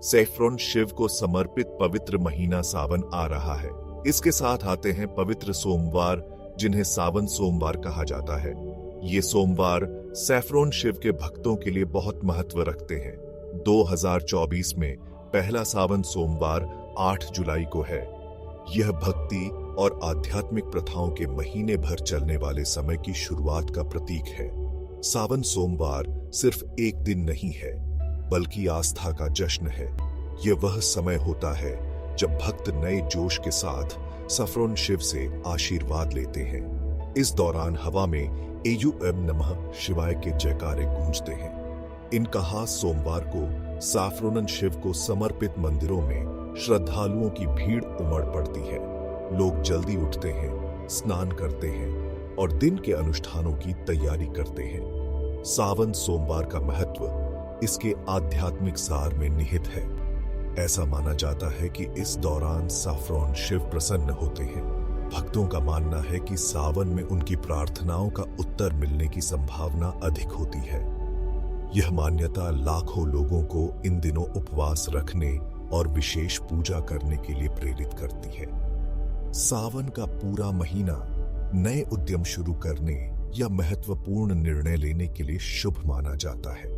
Saffron Shiv को समर्पित पवित्र महीना सावन आ रहा है। इसके साथ आते हैं पवित्र सोमवार, जिन्हें सावन सोमवार कहा जाता है। ये सोमवार सैफ्रॉन शिव के भक्तों के लिए बहुत महत्व रखते हैं। 2024 में पहला सावन सोमवार 8 जुलाई को है। यह भक्ति और आध्यात्मिक प्रथाओं के महीने भर चलने वाले समय की शुरुआत का प्रतीक है। सावन सोमवार सिर्फ एक दिन नहीं है, बल्कि आस्था का जश्न है। यह वह समय होता है जब भक्त नए जोश के साथ सैफ्रॉन शिव से आशीर्वाद लेते हैं। इस दौरान हवा में एयूएम नमः शिवाय के जयकारे गूंजते हैं। इन खास सोमवार को सैफ्रॉन शिव को समर्पित मंदिरों में श्रद्धालुओं की भीड़ उमड़ पड़ती है। लोग जल्दी उठते हैं, स्नान करते हैं और दिन के अनुष्ठानों की तैयारी करते हैं। सावन सोमवार का महत्व इसके आध्यात्मिक सार में निहित है। ऐसा माना जाता है कि इस दौरान सैफ्रॉन शिव प्रसन्न होते हैं। भक्तों का मानना है कि सावन में उनकी प्रार्थनाओं का उत्तर मिलने की संभावना अधिक होती है। यह मान्यता लाखों लोगों को इन दिनों उपवास रखने और विशेष पूजा करने के लिए प्रेरित करती है। सावन का पूरा महीना नए उद्यम शुरू करने या महत्वपूर्ण निर्णय लेने के लिए शुभ माना जाता है।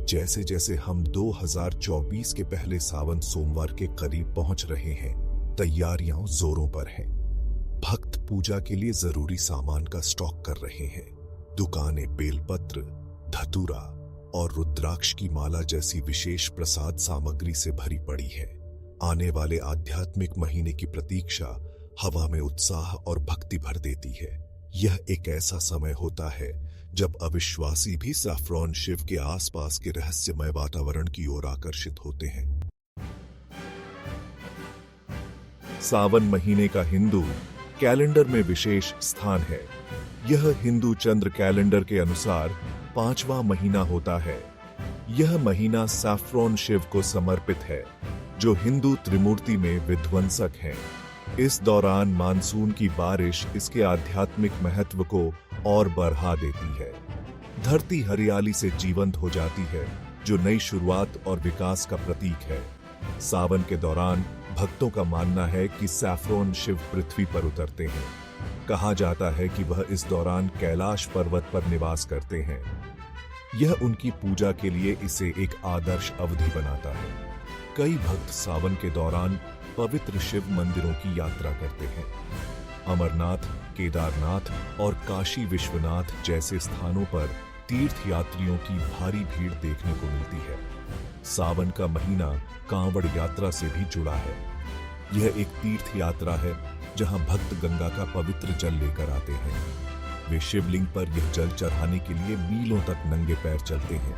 जैसे जैसे हम 2024 के पहले सावन सोमवार के करीब पहुंच रहे हैं, तैयारियां जोरों पर हैं। भक्त पूजा के लिए जरूरी सामान का स्टॉक कर रहे हैं। दुकानें बेलपत्र, धतूरा और रुद्राक्ष की माला जैसी विशेष प्रसाद सामग्री से भरी पड़ी है। आने वाले आध्यात्मिक महीने की प्रतीक्षा हवा में उत्साह और भक्ति भर देती है। यह एक ऐसा समय होता है जब अविश्वासी भी सैफ्रॉन शिव के आसपास के रहस्यमय वातावरण की ओर आकर्षित होते हैं। सावन महीने का हिंदू कैलेंडर में विशेष स्थान है। यह हिंदू चंद्र कैलेंडर के अनुसार 5वां महीना होता है। यह महीना सैफ्रॉन शिव को समर्पित है, जो हिंदू त्रिमूर्ति में विध्वंसक हैं। इस दौरान मानसून की बारिश इसके आध्यात्मिक महत्व को और बढ़ा देती है। धरती हरियाली से जीवंत हो जाती है, जो नई शुरुआत और विकास का प्रतीक है। सावन के दौरान भक्तों का मानना है कि सैफ्रॉन शिव पृथ्वी पर उतरते हैं। कहा जाता है कि वह इस दौरान कैलाश पर्वत पर निवास करते हैं। यह उनकी पूजा के लिए इसे एक आदर्श अवधि बनाता है। कई भक्त सावन के दौरान पवित्र शिव मंदिरों की यात्रा करते हैं। अमरनाथ, केदारनाथ और काशी विश्वनाथ जैसे स्थानों पर तीर्थ यात्रियों की भारी भीड़ देखने को मिलती है। सावन का महीना कांवड़ यात्रा से भी जुड़ा है। यह एक तीर्थ यात्रा है जहां भक्त गंगा का पवित्र जल लेकर आते हैं। वे शिवलिंग पर यह जल चढ़ाने के लिए मीलों तक नंगे पैर चलते हैं,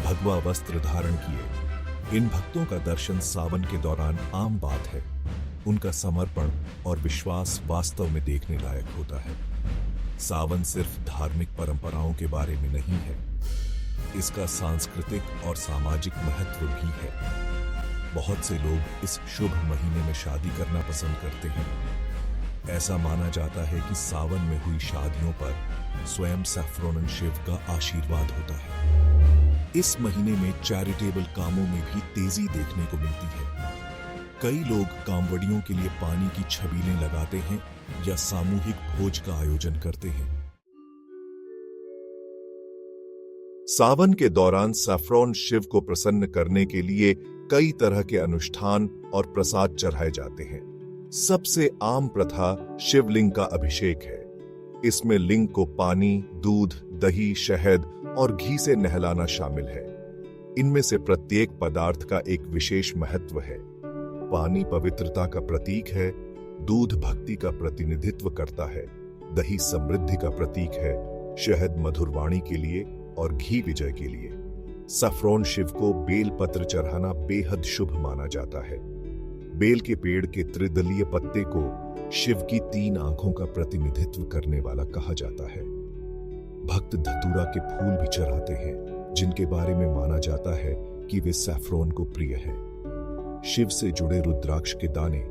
भगवा वस्त्र धारण किए। इन भक्तों का दर्शन सावन के दौरान आम बात है। उनका समर्पण और विश्वास वास्तव में देखने लायक होता है। सावन सिर्फ धार्मिक परंपराओं के बारे में नहीं है, इसका सांस्कृतिक और सामाजिक महत्व भी है। बहुत से लोग इस शुभ महीने में शादी करना पसंद करते हैं। ऐसा माना जाता है कि सावन में हुई शादियों पर स्वयं सैफ्रॉन शिव का आशीर्वाद होता है। इस महीने में चैरिटेबल कामों में भी तेजी देखने को मिलती है। कई लोग कांवड़ियों के लिए पानी की छबीलें लगाते हैं या सामूहिक भोज का आयोजन करते हैं। सावन के दौरान सैफ्रॉन शिव को प्रसन्न करने के लिए कई तरह के अनुष्ठान और प्रसाद चढ़ाए जाते हैं। सबसे आम प्रथा शिवलिंग का अभिषेक है। इसमें लिंग को पानी, दूध, दही, शहद और घी से नहलाना शामिल है। इनमें से प्रत्येक पदार्थ का एक विशेष महत्व है। पानी पवित्रता का प्रतीक है, दूध भक्ति का प्रतिनिधित्व करता है, दही समृद्धि का प्रतीक है, शहद मधुरवाणी के लिए और घी विजय के लिए। सैफ्रॉन शिव को बेल पत्र चढ़ाना बेहद शुभ माना जाता है। बेल के पेड़ के त्रिदलीय पत्ते को शिव की 3 आंखों का प्रतिनिधित्व करने वाला कहा जाता है। भक्त धतूरा के फूल भी चढ़ाते हैं, जिनके बारे में माना जाता है कि वे सैफ्रॉन को प्रिय हैं। शिव से जुड़े रुद्राक्ष के दाने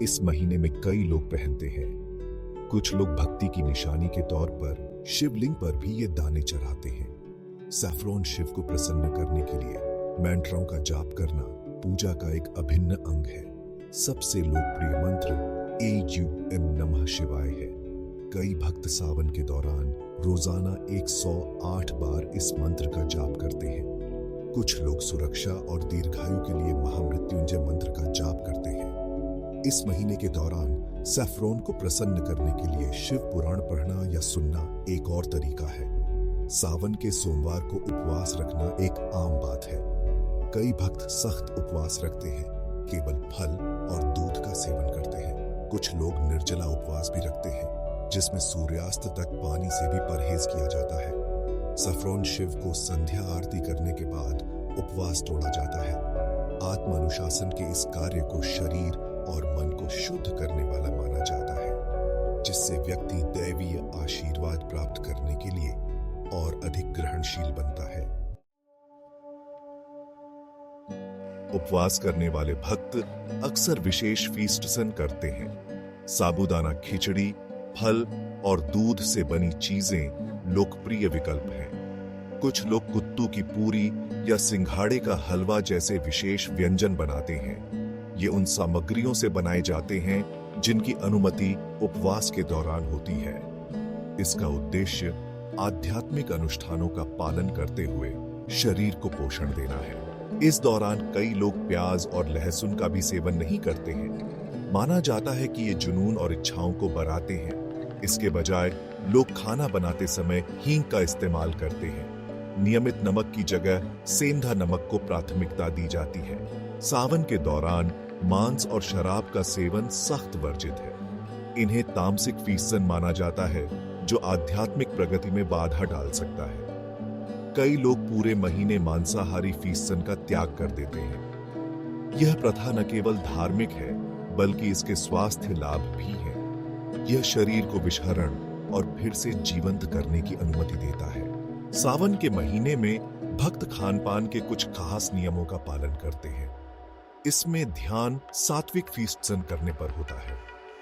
इस महीने में कई लोग पहनते हैं। कुछ लोग भक्ति की निशानी के तौर पर शिवलिंग पर भी ये दाने चढ़ाते हैं। सैफ्रॉन शिव को प्रसन्न करने के लिए मंत्रों का जाप करना पूजा का एक अभिन्न अंग है। सबसे लोकप्रिय मंत्र AUM नमः शिवाय है। कई भक्त सावन के दौरान रोजाना 108 बार इस मंत्र का जाप करते हैं। कुछ लोग सुरक्षा और दीर्घायु के लिए महामृत्युंजय मंत्र का जाप करते हैं। इस महीने के दौरान सैफ्रॉन को प्रसन्न करने के लिए शिव पुराण पढ़ना या सुनना एक और तरीका है। सावन के सोमवार को उपवास रखना एक आम बात है। कई भक्त सख्त उपवास रखते हैं, केवल फल और दूध का सेवन करते हैं। कुछ लोग निर्जला उपवास भी रखते हैं, जिसमें सूर्यास्त तक पानी से भी परहेज किया जाता है। सैफ्रॉन शिव को संध्या आरती करने के बाद उपवास तोड़ा जाता है। आत्म अनुशासन के इस कार्य को शरीर और मन को शुद्ध करने वाला माना जाता है, जिससे व्यक्ति दैवीय आशीर्वाद प्राप्त करने के लिए और अधिक ग्रहणशील बनता है। उपवास करने वाले भक्त अक्सर विशेष फीस्टसन करते हैं। साबूदाना खिचड़ी, फल और दूध से बनी चीजें लोकप्रिय विकल्प हैं। कुछ लोग कुत्तू की पूरी या सिंघाड़े का हलवा जैसे विशेष व्यंजन बनाते हैं। ये उन सामग्रियों से बनाए जाते हैं जिनकी अनुमति उपवास के दौरान होती है। इसका उद्देश्य आध्यात्मिक अनुष्ठानों का पालन करते हुए शरीर को पोषण देना है। इस दौरान कई लोग प्याज और लहसुन का भी सेवन नहीं करते हैं। माना जाता है कि ये जुनून और इच्छाओं को बढ़ाते हैं। इसके बजाय लोग खाना बनाते समय हींग का इस्तेमाल करते हैं। नियमित नमक की जगह सेंधा नमक को प्राथमिकता दी जाती है। सावन के दौरान मांस और शराब का सेवन सख्त वर्जित है। इन्हें तामसिक फीस्टसन माना जाता है, जो आध्यात्मिक प्रगति में बाधा डाल सकता है। कई लोग पूरे महीने मांसाहारी फीस्टसन का त्याग कर देते हैं। यह प्रथा न केवल धार्मिक है, बल्कि इसके स्वास्थ्य लाभ भी हैं। यह शरीर को विषहरण और फिर से जीवंत करने की अनुमति देता है। सावन के महीने में भक्त खानपान के कुछ खास नियमों का पालन करते हैं। इसमें ध्यान सात्विक फीस्टसन करने पर होता है।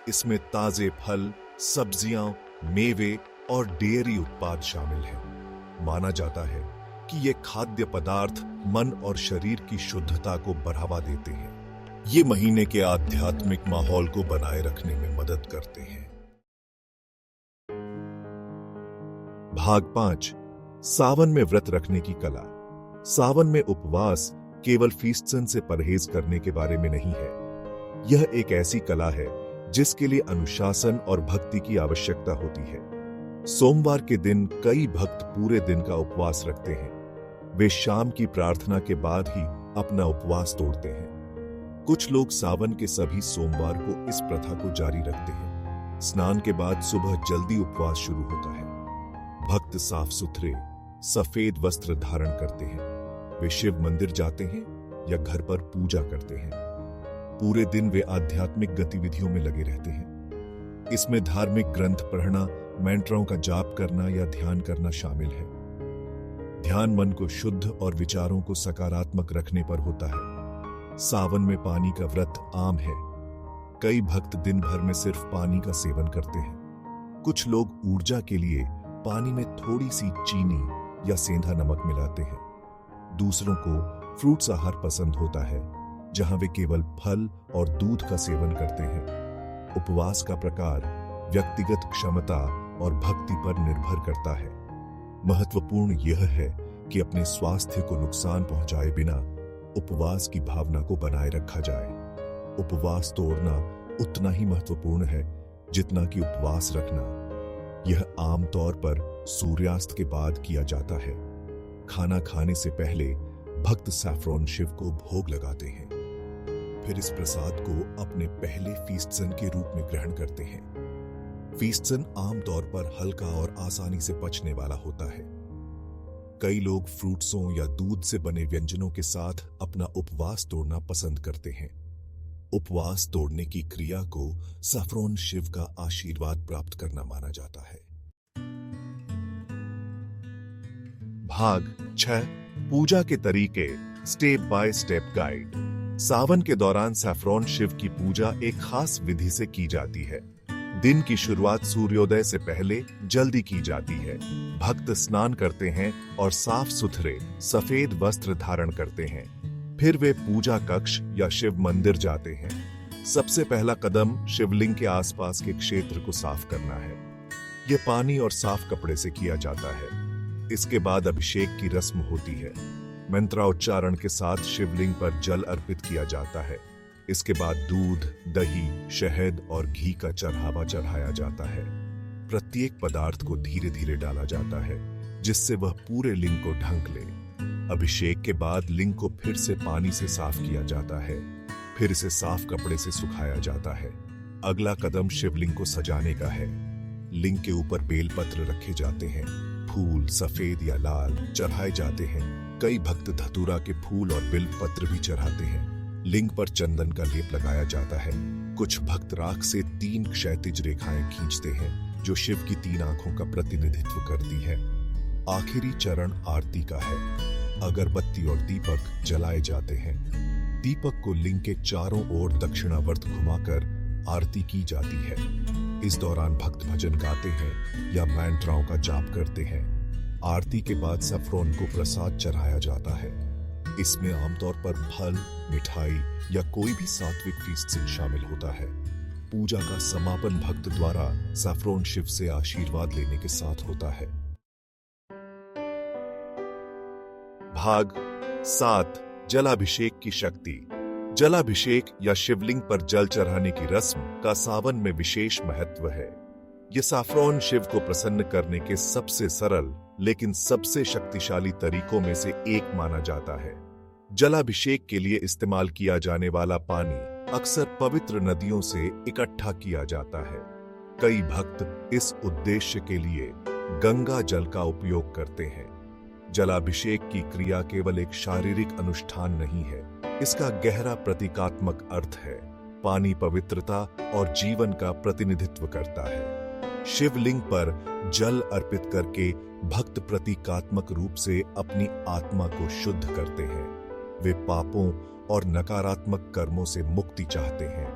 इसमें ताजे फल, सब्जियां, मेवे और डेयरी उत्पाद शामिल हैं। माना जाता है कि ये खाद्य पदार्थ मन और शरीर की शुद्धता को बढ़ावा देते हैं। ये महीने के आध्यात्मिक माहौल को बनाए रखने में मदद करते हैं। भाग 5, सावन में व्रत रखने की कला। सावन में उपवास केवल फीस्टसन से परहेज करने के बारे में नहीं है। यह एक ऐसी कला है जिसके लिए अनुशासन और भक्ति की आवश्यकता होती है। सोमवार के दिन कई भक्त पूरे दिन का उपवास रखते हैं। वे शाम की प्रार्थना के बाद ही अपना उपवास तोड़ते हैं। कुछ लोग सावन के सभी सोमवार को इस प्रथा को जारी रखते हैं। स्नान के बाद सुबह जल्दी उपवास शुरू होता है। भक्त साफ सुथरे सफेद वस्त्र धारण करते हैं। वे शिव मंदिर जाते हैं या घर पर पूजा करते हैं। पूरे दिन वे आध्यात्मिक गतिविधियों में लगे रहते हैं। इसमें धार्मिक ग्रंथ पढ़ना, मंत्रों का जाप करना या ध्यान करना शामिल है। ध्यान मन को शुद्ध और विचारों को सकारात्मक रखने पर होता है। सावन में पानी का व्रत आम है। कई भक्त दिन भर में सिर्फ पानी का सेवन करते हैं। कुछ लोग ऊर्जा के लिए पानी में थोड़ी सी चीनी या सेंधा नमक मिलाते हैं। दूसरों को फ्रूट्स आहार पसंद होता है, जहां वे केवल फल और दूध का सेवन करते हैं। उपवास का प्रकार व्यक्तिगत क्षमता और भक्ति पर निर्भर करता है। महत्वपूर्ण यह है कि अपने स्वास्थ्य को नुकसान पहुंचाए बिना उपवास की भावना को बनाए रखा जाए। उपवास तोड़ना उतना ही महत्वपूर्ण है जितना कि उपवास रखना। यह आमतौर पर सूर्यास्त के बाद किया जाता है। खाना खाने से पहले भक्त सैफ्रॉन शिव को भोग लगाते हैं। फिर इस प्रसाद को अपने पहले फीस्टसन के रूप में ग्रहण करते हैं। फीस्टसन आमतौर पर हल्का और आसानी से पचने वाला होता है। कई लोग फ्रूट्सों या दूध से बने व्यंजनों के साथ अपना उपवास तोड़ना पसंद करते हैं। उपवास तोड़ने की क्रिया को सैफ्रॉन शिव का आशीर्वाद प्राप्त करना माना जाता है। भाग 6, पूजा के तरीके, स्टेप बाय स्टेप गाइड। सावन के दौरान सैफ्रॉन शिव की पूजा एक खास विधि से की जाती है। दिन की शुरुआत सूर्योदय से पहले जल्दी की जाती है। भक्त स्नान करते हैं और साफ सुथरे सफेद वस्त्र धारण करते हैं। फिर वे पूजा कक्ष या शिव मंदिर जाते हैं। सबसे पहला कदम शिवलिंग के आसपास के क्षेत्र को साफ करना है। यह पानी और साफ कपड़े से किया जाता है। इसके बाद अभिषेक की रस्म होती है। मंत्रोच्चारण के साथ शिवलिंग पर जल अर्पित किया जाता है। इसके बाद दूध, दही, शहद और घी का चढ़ावा चढ़ाया जाता है। प्रत्येक पदार्थ को धीरे धीरे डाला जाता है जिससे वह पूरे लिंग को ढक ले। अभिषेक के बाद लिंग को फिर से पानी से साफ किया जाता है। फिर इसे साफ कपड़े से सुखाया जाता है। अगला कदम शिवलिंग को सजाने का है। लिंग के ऊपर बेलपत्र रखे जाते हैं। फूल सफेद या लाल चढ़ाए जाते हैं। कई भक्त धतूरा के फूल और बेलपत्र भी चढ़ाते हैं। लिंग पर चंदन का लेप लगाया जाता है। कुछ भक्त राख से 3 क्षैतिज रेखाएं खींचते हैं जो शिव की 3 आंखों का प्रतिनिधित्व करती है। आखिरी चरण आरती का है। अगरबत्ती और दीपक जलाए जाते हैं। दीपक को लिंग के चारों ओर दक्षिणावर्त घुमाकर आरती की जाती है। इस दौरान भक्त भजन गाते हैं या मंत्रों का जाप करते हैं। आरती के बाद सैफरॉन को प्रसाद चढ़ाया जाता है। इसमें आमतौर पर फल, मिठाई या कोई भी सात्विक फीस्ट शामिल होता है। पूजा का समापन भक्त द्वारा सैफरॉन शिव से आशीर्वाद लेने के साथ होता है। भाग 7 जलाभिषेक की शक्ति। जलाभिषेक या शिवलिंग पर जल चढ़ाने की रस्म का सावन में विशेष महत्व है। यह सैफरॉन शिव को प्रसन्न करने के सबसे सरल लेकिन सबसे शक्तिशाली तरीकों में से एक माना जाता है। जलाभिषेक के लिए इस्तेमाल किया जाने वाला पानी अक्सर पवित्र नदियों से इकट्ठा किया जाता है। कई भक्त इस उद्देश्य के लिए गंगा जल का उपयोग करते हैं। जलाभिषेक की क्रिया केवल एक शारीरिक अनुष्ठान नहीं है, इसका गहरा प्रतीकात्मक अर्थ है। पानी पवित्रता और जीवन का प्रतिनिधित्व करता है। शिवलिंग पर जल अर्पित करके भक्त प्रतीकात्मक रूप से अपनी आत्मा को शुद्ध करते हैं। वे पापों और नकारात्मक कर्मों से मुक्ति चाहते हैं।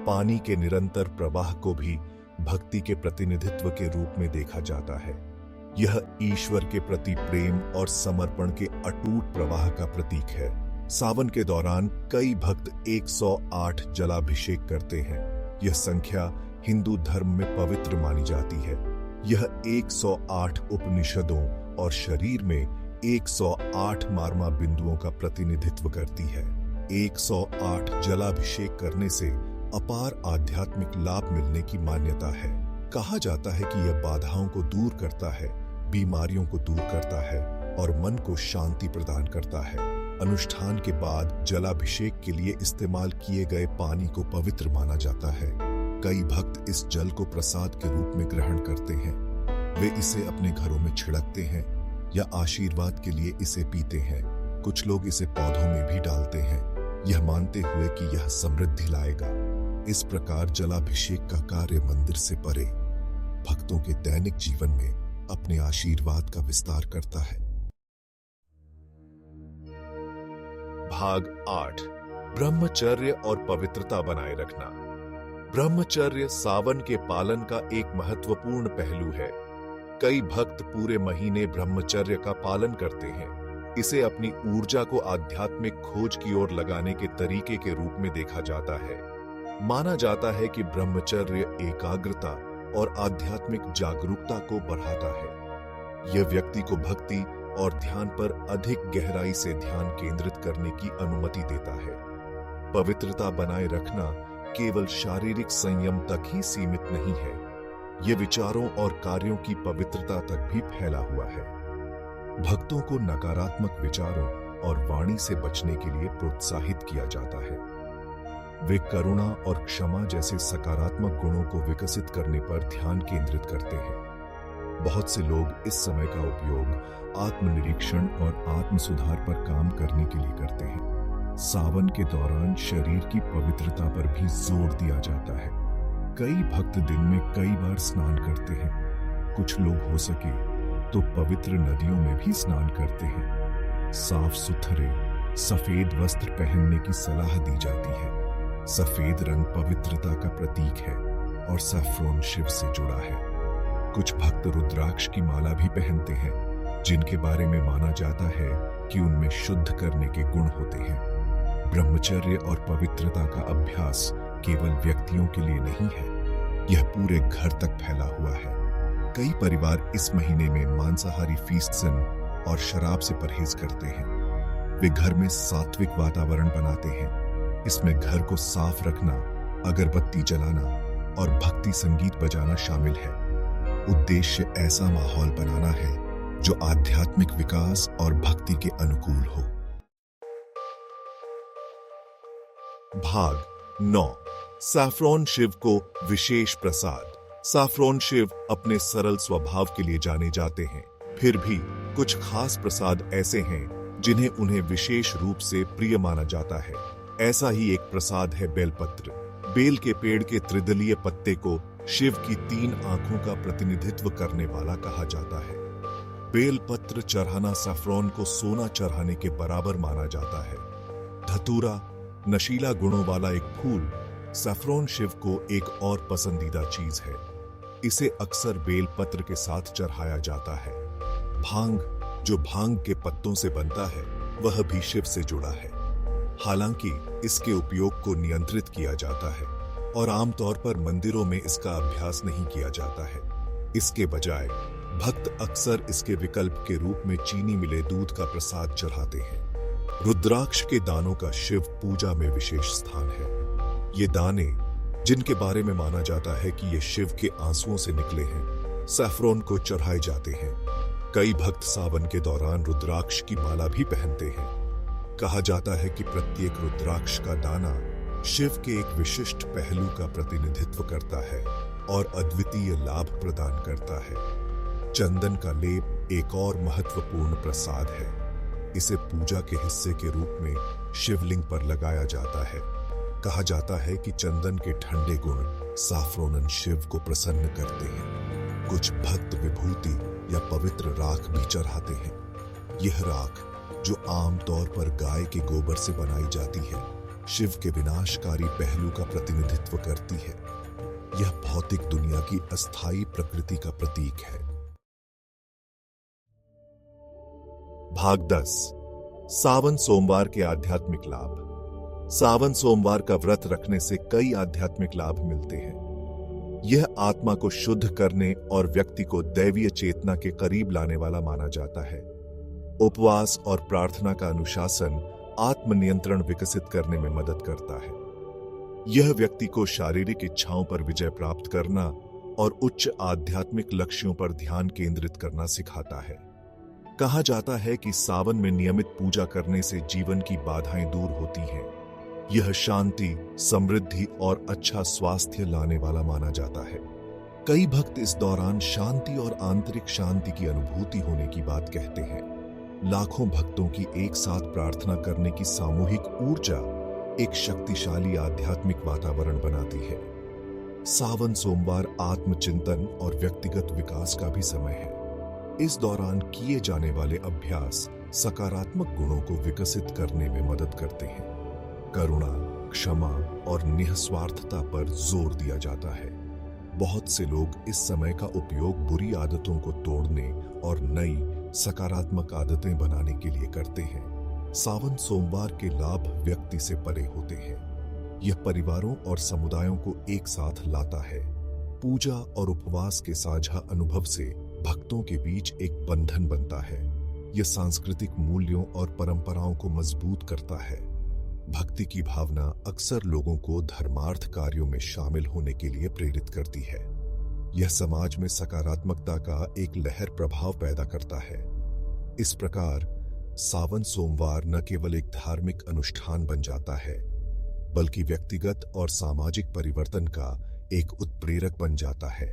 पानी के निरंतर प्रवाह को भी भक्ति के प्रतिनिधित्व के रूप में देखा जाता है। यह ईश्वर के प्रति प्रेम और समर्पण के अटूट प्रवाह का प्रतीक है। सावन के दौरान कई भक्त 108 जलाभिषेक करते हैं। यह संख्या हिंदू धर्म में पवित्र मानी जाती है। यह 108 उपनिषदों और शरीर में 108 मार्मा बिंदुओं का प्रतिनिधित्व करती है। 108 जलाभिषेक करने से अपार आध्यात्मिक लाभ मिलने की मान्यता है। कहा जाता है कि यह बाधाओं को दूर करता है, बीमारियों को दूर करता है और मन को शांति प्रदान करता है। अनुष्ठान के बाद जलाभिषेक के लिए इस्तेमाल किए गए पानी को पवित्र माना जाता है। कई भक्त इस जल को प्रसाद के रूप में ग्रहण करते हैं। वे इसे अपने घरों में छिड़कते हैं या आशीर्वाद के लिए इसे पीते हैं। कुछ लोग इसे पौधों में भी डालते हैं, यह मानते हुए कि यह समृद्धि लाएगा। इस प्रकार जलाभिषेक का कार्य मंदिर से परे भक्तों के दैनिक जीवन में अपने आशीर्वाद का विस्तार करता है। भाग 8 ब्रह्मचर्य और पवित्रता बनाए रखना। ब्रह्मचर्य सावन के पालन का एक महत्वपूर्ण पहलू है। कई भक्त पूरे महीने ब्रह्मचर्य का पालन करते हैं। इसे अपनी ऊर्जा को आध्यात्मिक खोज की ओर लगाने के तरीके के रूप में देखा जाता है। माना जाता है कि ब्रह्मचर्य एकाग्रता और आध्यात्मिक जागरूकता को बढ़ाता है। यह व्यक्ति को भक्ति और ध्यान पर अधिक गहराई से ध्यान केंद्रित करने की अनुमति देता है। पवित्रता बनाए रखना केवल शारीरिक संयम तक ही सीमित नहीं है, यह विचारों और कार्यों की पवित्रता तक भी फैला हुआ है। भक्तों को नकारात्मक विचारों और वाणी से बचने के लिए प्रोत्साहित किया जाता है। वे करुणा और क्षमा जैसे सकारात्मक गुणों को विकसित करने पर ध्यान केंद्रित करते हैं। बहुत से लोग इस समय का उपयोग आत्मनिरीक्षण और आत्म सुधार पर काम करने के लिए करते हैं। सावन के दौरान शरीर की पवित्रता पर भी जोर दिया जाता है। कई भक्त दिन में कई बार स्नान करते हैं। कुछ लोग हो सके तो पवित्र नदियों में भी स्नान करते हैं। साफ सुथरे सफेद वस्त्र पहनने की सलाह दी जाती है। सफेद रंग पवित्रता का प्रतीक है और सैफरॉन शिव से जुड़ा है। कुछ भक्त रुद्राक्ष की माला भी पहनते हैं, जिनके बारे में माना जाता है कि उनमें शुद्ध करने के गुण होते हैं। ब्रह्मचर्य और पवित्रता का अभ्यास केवल व्यक्तियों के लिए नहीं है, यह पूरे घर तक फैला हुआ है। कई परिवार इस महीने में मांसाहारी फीस्टन और शराब से परहेज करते हैं। वे घर में सात्विक वातावरण बनाते हैं। इसमें घर को साफ रखना, अगरबत्ती जलाना और भक्ति संगीत बजाना शामिल है। उद्देश्य ऐसा माहौल बनाना है जो आध्यात्मिक विकास और भक्ति के अनुकूल हो। भाग 9। सैफ्रॉन शिव को विशेष प्रसाद। सैफ्रॉन शिव अपने सरल स्वभाव के लिए जाने जाते हैं, फिर भी कुछ खास प्रसाद ऐसे हैं जिन्हें उन्हें विशेष रूप से प्रिय माना जाता है। ऐसा ही एक प्रसाद है बेलपत्र। बेल के पेड़ के त्रिदलीय पत्ते को शिव की 3 आंखों का प्रतिनिधित्व करने वाला कहा जाता है। बेलपत्र चढ़ाना सैफ्रॉन को सोना चढ़ाने के बराबर माना जाता है। धतूरा, नशीला गुणों वाला एक फूल, सैफ्रॉन शिव को एक और पसंदीदा चीज है। इसे अक्सर बेलपत्र के साथ चढ़ाया जाता है। भांग, जो भांग के पत्तों से बनता है, वह भी शिव से जुड़ा है। हालांकि इसके उपयोग को नियंत्रित किया जाता है और आमतौर पर मंदिरों में इसका अभ्यास नहीं किया जाता है। इसके बजाय भक्त अक्सर इसके विकल्प के रूप में चीनी मिले दूध का प्रसाद चढ़ाते हैं। रुद्राक्ष के दानों का शिव पूजा में विशेष स्थान है। ये दाने, जिनके बारे में माना जाता है कि ये शिव के आंसुओं से निकले हैं, सैफ्रॉन को चढ़ाए जाते हैं। कई भक्त सावन के दौरान रुद्राक्ष की माला भी पहनते हैं। कहा जाता है कि प्रत्येक रुद्राक्ष का दाना शिव के एक विशिष्ट पहलू का प्रतिनिधित्व करता है और अद्वितीय लाभ प्रदान करता है। चंदन का लेप एक और महत्वपूर्ण प्रसाद है। इसे पूजा के हिस्से के रूप में शिवलिंग पर लगाया जाता है। कहा जाता है कि चंदन के ठंडे गुण सैफ्रॉन शिव को प्रसन्न करते हैं। कुछ भक्त विभूति या पवित्र राख भी चढ़ाते हैं। यह राख, जो आमतौर पर गाय के गोबर से बनाई जाती है, शिव के विनाशकारी पहलू का प्रतिनिधित्व करती है। यह भौतिक दुनिया की अस्थायी प्रकृति का प्रतीक है। भाग 10। सावन सोमवार के आध्यात्मिक लाभ। सावन सोमवार का व्रत रखने से कई आध्यात्मिक लाभ मिलते हैं। यह आत्मा को शुद्ध करने और व्यक्ति को दैवीय चेतना के करीब लाने वाला माना जाता है। उपवास और प्रार्थना का अनुशासन आत्मनियंत्रण विकसित करने में मदद करता है। यह व्यक्ति को शारीरिक इच्छाओं पर विजय प्राप्त करना और उच्च आध्यात्मिक लक्ष्यों पर ध्यान केंद्रित करना सिखाता है। कहा जाता है कि सावन में नियमित पूजा करने से जीवन की बाधाएं दूर होती हैं। यह शांति, समृद्धि और अच्छा स्वास्थ्य लाने वाला माना जाता है। कई भक्त इस दौरान शांति और आंतरिक शांति की अनुभूति होने की बात कहते हैं। लाखों भक्तों की एक साथ प्रार्थना करने की सामूहिक ऊर्जा एक शक्तिशाली आध्यात्मिक वातावरण बनाती है। सावन सोमवार आत्मचिंतन और व्यक्तिगत विकास का भी समय है। इस दौरान किए जाने वाले अभ्यास सकारात्मक गुणों को विकसित करने में मदद करते हैं। करुणा, क्षमा और निस्वार्थता पर जोर दिया जाता है। बहुत से लोग इस समय का उपयोग बुरी आदतों को तोड़ने और नई सकारात्मक आदतें बनाने के लिए करते हैं। सावन सोमवार के लाभ व्यक्ति से परे होते हैं। यह परिवारों और समुदायों को एक साथ लाता है। पूजा और उपवास के साझा अनुभव से भक्तों के बीच एक बंधन बनता है। यह सांस्कृतिक मूल्यों और परंपराओं को मजबूत करता है। भक्ति की भावना अक्सर लोगों को धर्मार्थ कार्यों में शामिल होने के लिए प्रेरित करती है। यह समाज में सकारात्मकता का एक लहर प्रभाव पैदा करता है। इस प्रकार सावन सोमवार न केवल एक धार्मिक अनुष्ठान बन जाता है, बल्कि व्यक्तिगत और सामाजिक परिवर्तन का एक उत्प्रेरक बन जाता है।